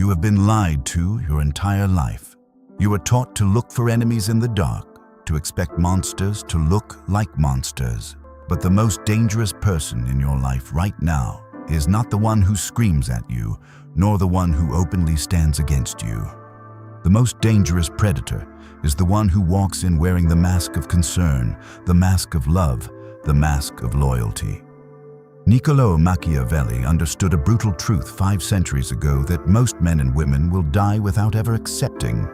You have been lied to your entire life. You are taught to look for enemies in the dark, to expect monsters to look like monsters. But the most dangerous person in your life right now is not the one who screams at you, nor the one who openly stands against you. The most dangerous predator is the one who walks in wearing the mask of concern, the mask of love, the mask of loyalty. Niccolò Machiavelli understood a brutal truth 5 centuries ago that most men and women will die without ever accepting.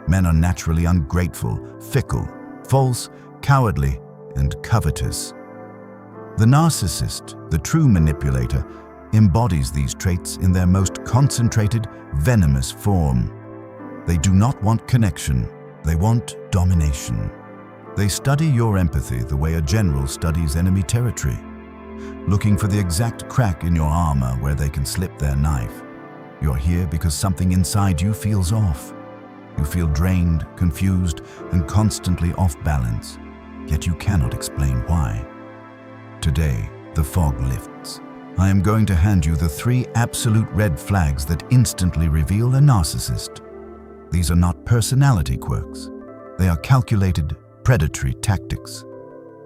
Men are naturally ungrateful, fickle, false, cowardly, and covetous. The narcissist, the true manipulator, embodies these traits in their most concentrated, venomous form. They do not want connection, they want domination. They study your empathy the way a general studies enemy territory, looking for the exact crack in your armor where they can slip their knife. You're here because something inside you feels off. You feel drained, confused, and constantly off balance, yet you cannot explain why. Today, the fog lifts. I am going to hand you the 3 absolute red flags that instantly reveal a narcissist. These are not personality quirks. They are calculated, predatory tactics.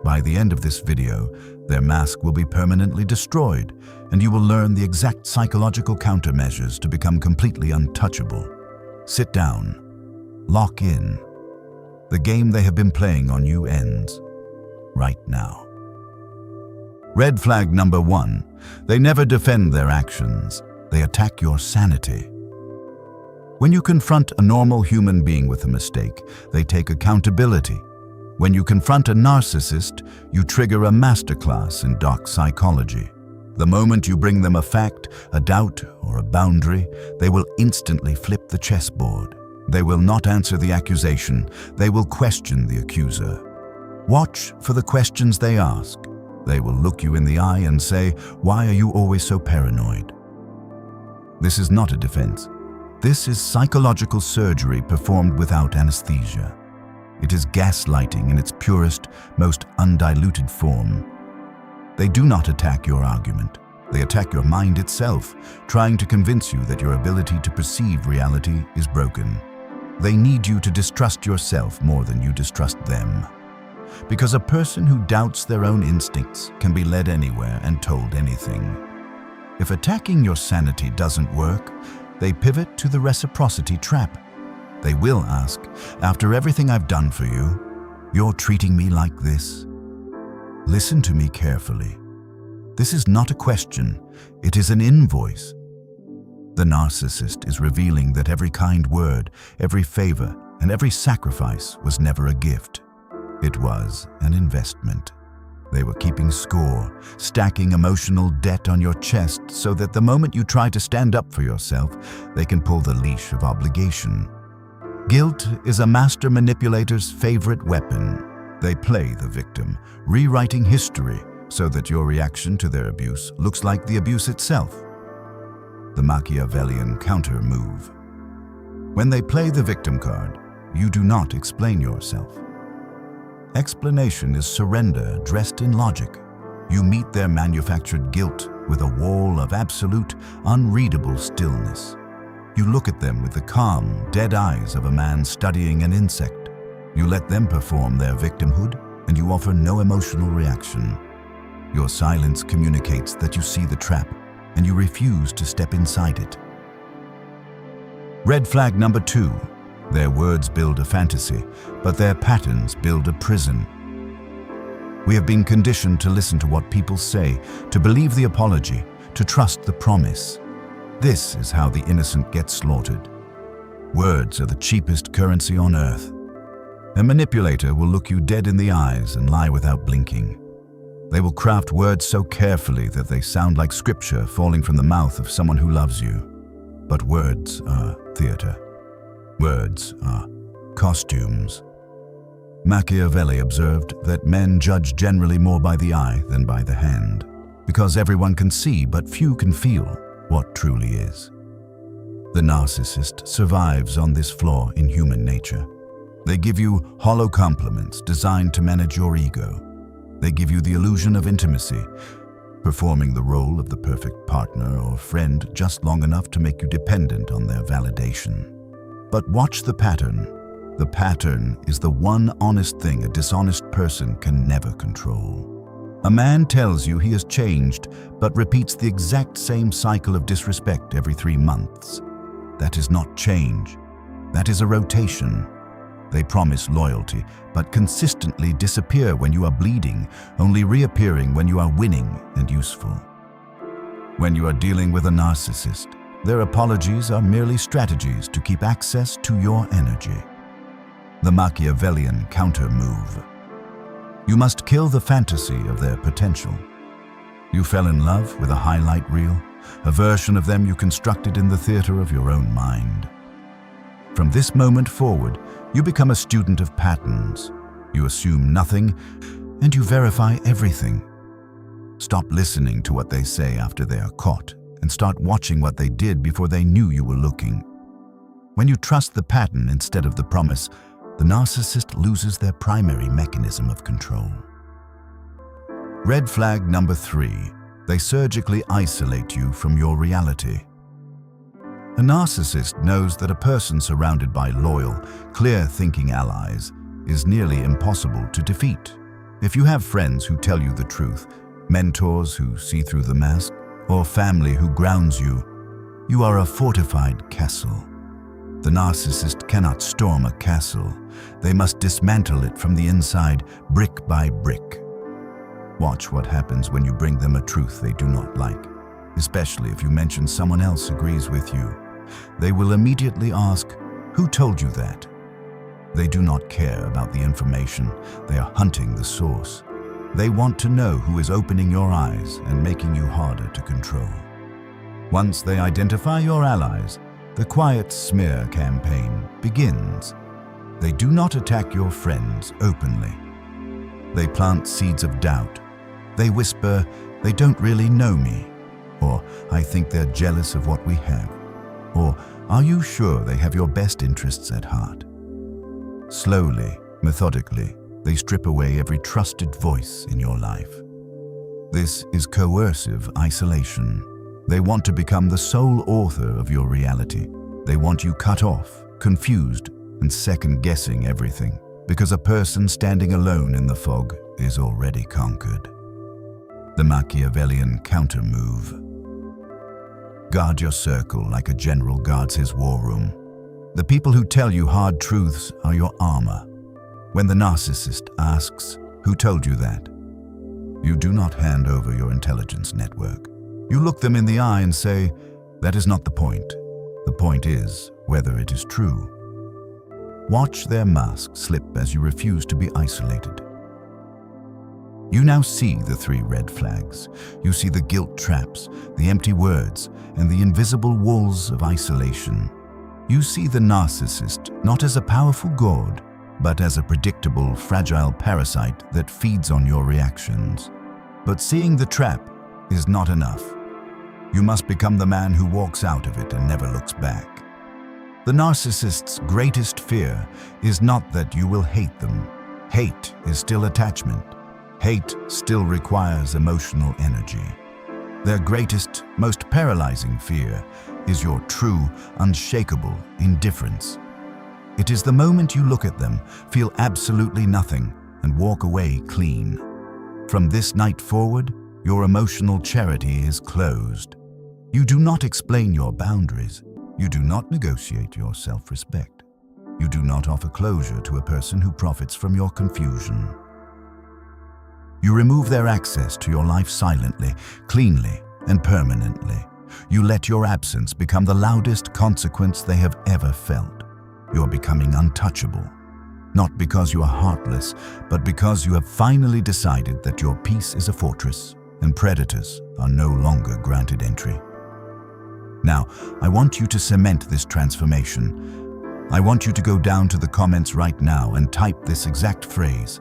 By the end of this video, their mask will be permanently destroyed, and you will learn the exact psychological countermeasures to become completely untouchable. Sit down. Lock in. The game they have been playing on you ends right now. Red flag number 1. They never defend their actions. They attack your sanity. When you confront a normal human being with a mistake, they take accountability. When you confront a narcissist, you trigger a masterclass in dark psychology. The moment you bring them a fact, a doubt, or a boundary, they will instantly flip the chessboard. They will not answer the accusation, they will question the accuser. Watch for the questions they ask. They will look you in the eye and say, "Why are you always so paranoid?" This is not a defense. This is psychological surgery performed without anesthesia. It is gaslighting in its purest, most undiluted form. They do not attack your argument. They attack your mind itself, trying to convince you that your ability to perceive reality is broken. They need you to distrust yourself more than you distrust them. Because a person who doubts their own instincts can be led anywhere and told anything. If attacking your sanity doesn't work, they pivot to the reciprocity trap. They will ask, "After everything I've done for you, you're treating me like this?" Listen to me carefully. This is not a question, it is an invoice. The narcissist is revealing that every kind word, every favor, and every sacrifice was never a gift. It was an investment. They were keeping score, stacking emotional debt on your chest so that the moment you try to stand up for yourself, they can pull the leash of obligation. Guilt is a master manipulator's favorite weapon. They play the victim, rewriting history so that your reaction to their abuse looks like the abuse itself. The Machiavellian counter move. When they play the victim card, you do not explain yourself. Explanation is surrender dressed in logic. You meet their manufactured guilt with a wall of absolute, unreadable stillness. You look at them with the calm, dead eyes of a man studying an insect. You let them perform their victimhood, and you offer no emotional reaction. Your silence communicates that you see the trap, and you refuse to step inside it. Red flag number 2. Their words build a fantasy, but their patterns build a prison. We have been conditioned to listen to what people say, to believe the apology, to trust the promise. This is how the innocent get slaughtered. Words are the cheapest currency on earth. A manipulator will look you dead in the eyes and lie without blinking. They will craft words so carefully that they sound like scripture falling from the mouth of someone who loves you. But words are theater. Words are costumes. Machiavelli observed that men judge generally more by the eye than by the hand, because everyone can see but few can feel what truly is. The narcissist survives on this flaw in human nature. They give you hollow compliments designed to manage your ego. They give you the illusion of intimacy, performing the role of the perfect partner or friend just long enough to make you dependent on their validation. But watch the pattern. The pattern is the one honest thing a dishonest person can never control. A man tells you he has changed, but repeats the exact same cycle of disrespect every 3 months. That is not change. That is a rotation. They promise loyalty, but consistently disappear when you are bleeding, only reappearing when you are winning and useful. When you are dealing with a narcissist, their apologies are merely strategies to keep access to your energy. The Machiavellian counter-move. You must kill the fantasy of their potential. You fell in love with a highlight reel, a version of them you constructed in the theater of your own mind. From this moment forward, you become a student of patterns. You assume nothing, and you verify everything. Stop listening to what they say after they are caught, and start watching what they did before they knew you were looking. When you trust the pattern instead of the promise, the narcissist loses their primary mechanism of control. Red flag number 3. They surgically isolate you from your reality. A narcissist knows that a person surrounded by loyal, clear-thinking allies is nearly impossible to defeat. If you have friends who tell you the truth, mentors who see through the mask, or family who grounds you, you are a fortified castle. The narcissist cannot storm a castle. They must dismantle it from the inside, brick by brick. Watch what happens when you bring them a truth they do not like, especially if you mention someone else agrees with you. They will immediately ask, "Who told you that?" They do not care about the information. They are hunting the source. They want to know who is opening your eyes and making you harder to control. Once they identify your allies, the quiet smear campaign begins. They do not attack your friends openly. They plant seeds of doubt. They whisper, "They don't really know me," or "I think they're jealous of what we have," or "Are you sure they have your best interests at heart?" Slowly, methodically, they strip away every trusted voice in your life. This is coercive isolation. They want to become the sole author of your reality. They want you cut off, confused, and second-guessing everything, because a person standing alone in the fog is already conquered. The Machiavellian counter-move. Guard your circle like a general guards his war room. The people who tell you hard truths are your armor. When the narcissist asks, "Who told you that?" you do not hand over your intelligence network. You look them in the eye and say, "That is not the point. The point is whether it is true." Watch their mask slip as you refuse to be isolated. You now see the 3 red flags. You see the guilt traps, the empty words, and the invisible walls of isolation. You see the narcissist not as a powerful god, but as a predictable, fragile parasite that feeds on your reactions. But seeing the trap is not enough. You must become the man who walks out of it and never looks back. The narcissist's greatest fear is not that you will hate them. Hate is still attachment. Hate still requires emotional energy. Their greatest, most paralyzing fear is your true, unshakable indifference. It is the moment you look at them, feel absolutely nothing, and walk away clean. From this night forward, your emotional charity is closed. You do not explain your boundaries. You do not negotiate your self-respect. You do not offer closure to a person who profits from your confusion. You remove their access to your life silently, cleanly, and permanently. You let your absence become the loudest consequence they have ever felt. You are becoming untouchable, not because you are heartless, but because you have finally decided that your peace is a fortress and predators are no longer granted entry. Now, I want you to cement this transformation. I want you to go down to the comments right now and type this exact phrase.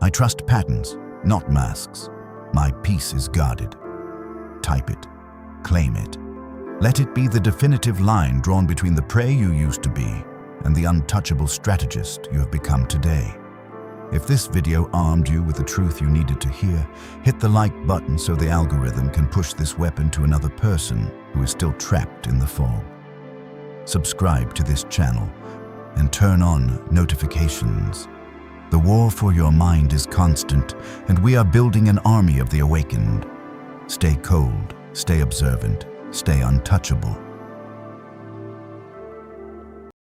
"I trust patterns, not masks. My peace is guarded." Type it. Claim it. Let it be the definitive line drawn between the prey you used to be and the untouchable strategist you have become today. If this video armed you with the truth you needed to hear, hit the like button so the algorithm can push this weapon to another person who is still trapped in the fog. Subscribe to this channel and turn on notifications. The war for your mind is constant, and we are building an army of the awakened. Stay cold, stay observant, stay untouchable.